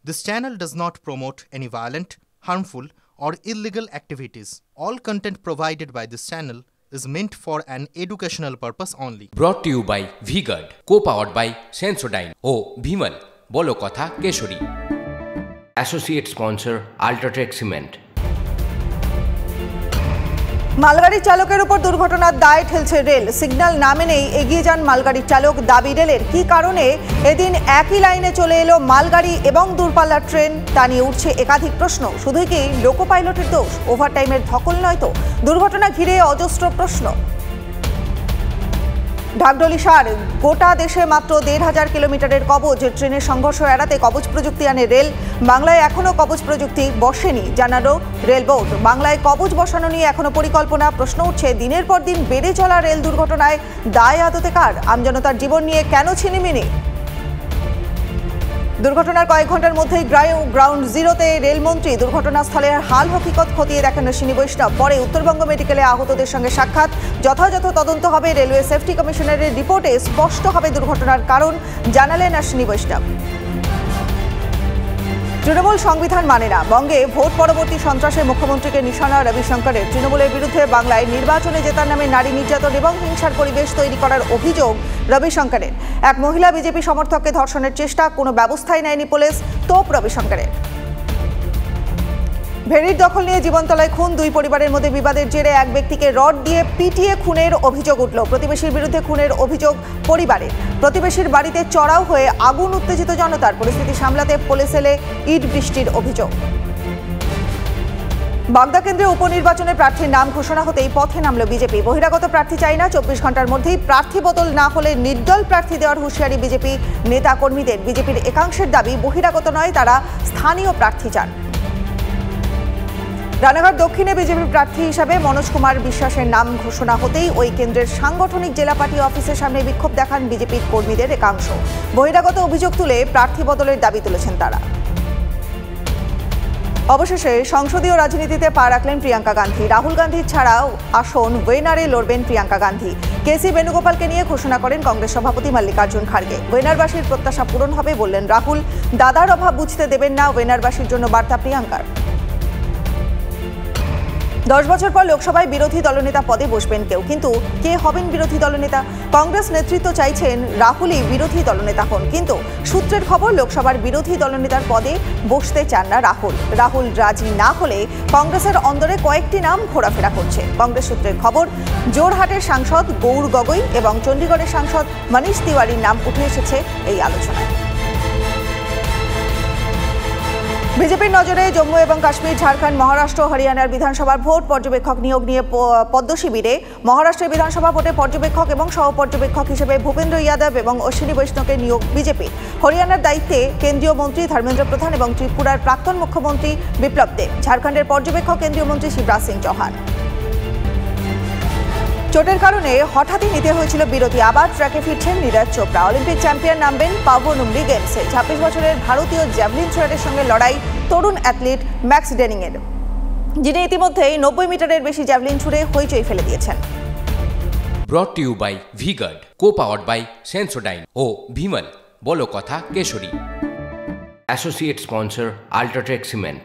This channel does not promote any violent, harmful, or illegal activities. All content provided by this channel is meant for an educational purpose only. Brought to you by V-Guard, co-powered by Sensodyne O Bhimal, বলো কথা Keshari. Associate sponsor Ultratech Cement। মালগাড়ির চালকের উপর দুর্ঘটনার দায় ঠেলছে rail. Signal না মেনেই এগিয়ে যান মালগাড়ির চালক, দাবি রেলের। কী কারণে এদিন একই লাইনে চলে এলো মালগাড়ি এবং দূরপাল্লার ট্রেন, তা নিয়ে উঠছে একাধিক প্রশ্ন। শুধুই কি লোকো পাইলটের দোষ? ওভারটাইমের ধকল নয় তো? দুর্ঘটনা ঘিরে অজস্র প্রশ্ন। ঢাকঢোল সার, গোটা দেশে মাত্র ১৫০০ কিলোমিটারের কবচ। ট্রেনের সংঘর্ষ এড়াতে কবচ প্রযুক্তি আনে রেল। বাংলায় এখনও কবচ প্রযুক্তি বসেনি, জানালো রেল বোর্ড। বাংলায় কবচ বসানো নিয়ে এখনও পরিকল্পনা। প্রশ্ন উঠছে, দিনের পর দিন বেড়ে চলা রেল দুর্ঘটনায় দায় আদতে কার? আমজনতার জীবন নিয়ে কেন ছিনিমিনি? দুর্ঘটনার কয়েক ঘন্টার মধ্যেই গ্রাউন্ড জিরোতে রেলমন্ত্রী দুর্ঘটনাস্থলের হাল হকিকত খতিয়ে দেখেন অশ্বিনী বৈষ্ণব। পরে উত্তরবঙ্গ মেডিকেলে আহতদের সঙ্গে সাক্ষাৎ। যথাযথ তদন্ত হবে। রেলওয়ে সেফটি কমিশনারের রিপোর্টে স্পষ্ট হবে দুর্ঘটনার কারণ, জানালেন অশ্বিনী বৈষ্ণব। তৃণমূল সংবিধান মানে না, বঙ্গে ভোট পরবর্তী সন্ত্রাসের মুখ্যমন্ত্রীকে নিশানা রবিশঙ্করের। তৃণমূলের বিরুদ্ধে বাংলায় নির্বাচনে জেতার নামে নারী নির্যাতন এবং হিংসার পরিবেশ তৈরি করার অভিযোগ রবিশঙ্করের। এক মহিলা বিজেপি সমর্থককে ধর্ষণের চেষ্টা, কোনো ব্যবস্থাই নেয়নি পুলিশ, তোপ রবিশঙ্করের। ভেড়ির দখল নিয়ে জীবনতলায় খুন, দুই পরিবারের মধ্যে বিবাদের জেরে এক ব্যক্তিকে রড দিয়ে পিটিয়ে খুনের অভিযোগ উঠল। প্রতিবেশীর বিরুদ্ধে খুনের অভিযোগ পরিবারের। প্রতিবেশীর বাড়িতে চড়াও হয়ে আগুন, উত্তেজিত জনতার। পরিস্থিতি সামলাতে পুলিশ এলে ইট বৃষ্টির অভিযোগ। বাগদা কেন্দ্রে উপনির্বাচনে প্রার্থীর নাম ঘোষণা হতেই পথে নামল বিজেপি। বহিরাগত প্রার্থী চাই না, ২৪ ঘন্টার মধ্যেই প্রার্থী বদল না হলে নির্দল প্রার্থী দেওয়ার হুঁশিয়ারি বিজেপি নেতা কর্মীদের। বিজেপির একাংশের দাবি, বহিরাগত নয়, তারা স্থানীয় প্রার্থী চান। রানাঘাট দক্ষিণে বিজেপির প্রার্থী হিসাবে মনোজ কুমার বিশ্বাসের নাম ঘোষণা হতেই ওই কেন্দ্রের সাংগঠনিক জেলা পার্টি অফিসের সামনে বিক্ষোভ দেখান বিজেপির কর্মীদের একাংশ। বহিরাগত অভিযোগ তুলে প্রার্থী বদলের দাবি তুলেছেন তারা। অবশেষে সংসদীয় রাজনীতিতে পা রাখলেন প্রিয়াঙ্কা গান্ধী। রাহুল গান্ধীর ছাড়াও আসন ওয়েনারে লড়বেন প্রিয়াঙ্কা গান্ধী। কেসি বেণুগোপালকে নিয়ে ঘোষণা করেন কংগ্রেস সভাপতি মল্লিকার্জুন খাড়গে। ওয়েনারবাসীর প্রত্যাশা পূরণ হবে বললেন রাহুল। দাদার অভাব বুঝতে দেবেন না ওয়েনারবাসীর জন্য বার্তা প্রিয়াঙ্কার। 10 বছর পর লোকসভায় বিরোধী দলনেতা পদে বসবেন কেউ, কিন্তু কে হবেন বিরোধী দলনেতা? কংগ্রেস নেতৃত্ব চাইছেন রাহুলই বিরোধী দলনেতা হন, কিন্তু সূত্রের খবর লোকসভার বিরোধী দলনেতার পদে বসতে চান না রাহুল। রাহুল রাজি না হলে কংগ্রেসের অন্দরে কয়েকটি নাম ঘোরাফেরা করছে। কংগ্রেস সূত্রের খবর, জোরহাটের সাংসদ গৌর গগৈ এবং চণ্ডীগড়ের সাংসদ মনীষ তিওয়ারির নাম উঠে এসেছে এই আলোচনায়। বিজেপির নজরে জম্মু এবং কাশ্মীর, ঝাড়খণ্ড, মহারাষ্ট্র, হরিয়ানার বিধানসভার ভোট পর্যবেক্ষক নিয়োগ নিয়ে পদ্ম শিবিরে। মহারাষ্ট্রের বিধানসভা ভোটে পর্যবেক্ষক এবং সহ পর্যবেক্ষক হিসেবে ভূপেন্দ্র যাদব এবং অশ্বিনী বৈষ্ণবকে নিয়োগ বিজেপি। হরিয়ানার দায়িত্বে কেন্দ্রীয় মন্ত্রী ধর্মেন্দ্র প্রধান এবং ত্রিপুরার প্রাক্তন মুখ্যমন্ত্রী বিপ্লব দেব। ঝাড়খণ্ডের পর্যবেক্ষক কেন্দ্রীয় মন্ত্রী শিবরাজ সিং চৌহান। চোটের কারণে হঠাৎই নিতে হয়েছিল বিরতি। আবার ট্র্যাকে ফিরছেন নীরজ চোপড়া। অলিম্পিক চ্যাম্পিয়ন নামবেন পাভো-নুমরি গেমসে। ২৬ বছরের ভারতীয় জ্যাভলিন থ্রোয়ের সঙ্গে লড়াই তরুণ অ্যাথলিট ম্যাক্স ডেনিংয়ের, যিনি ইতিমধ্যেই ৯০ মিটারের বেশি জ্যাভলিন ছুড়ে হইচই ফেলে দিয়েছেন। Brought to you by V-Guard, co-powered by Sensodyne O Bhimal, বলো কথা Keshari. Associate sponsor Ultratech Cement।